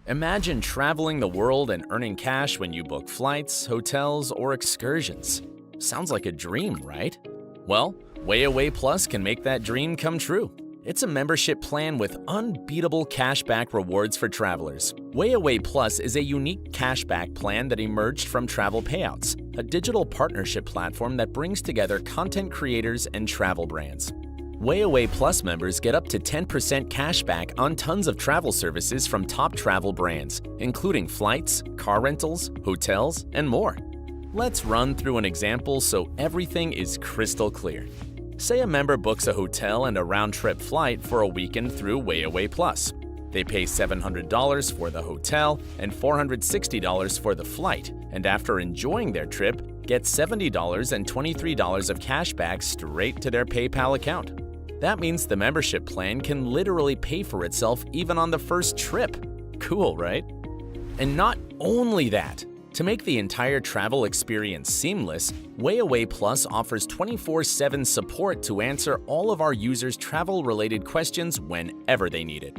Imagine traveling the world and earning cash when you book flights, hotels, or excursions. Sounds like a dream, right? Well, WayAway Plus can make that dream come true. It's a membership plan with unbeatable cashback rewards for travelers. WayAway Plus is a unique cashback plan that emerged from Travel Payouts, a digital partnership platform that brings together content creators and travel brands. WayAway Plus members get up to 10% cashback on tons of travel services from top travel brands, including flights, car rentals, hotels, and more. Let's run through an example so everything is crystal clear. Say a member books a hotel and a round-trip flight for a weekend through WayAway Plus. They pay $700 for the hotel and $460 for the flight, and after enjoying their trip, get $70 and $23 of cashback straight to their PayPal account. That means the membership plan can literally pay for itself even on the first trip. Cool, right? And not only that, to make the entire travel experience seamless, WayAway Plus offers 24/7 support to answer all of our users' travel-related questions whenever they need it.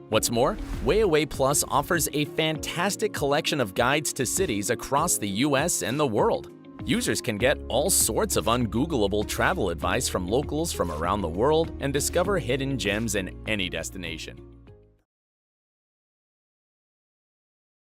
What's more, WayAway Plus offers a fantastic collection of guides to cities across the US and the world. Users can get all sorts of ungoogleable travel advice from locals from around the world and discover hidden gems in any destination.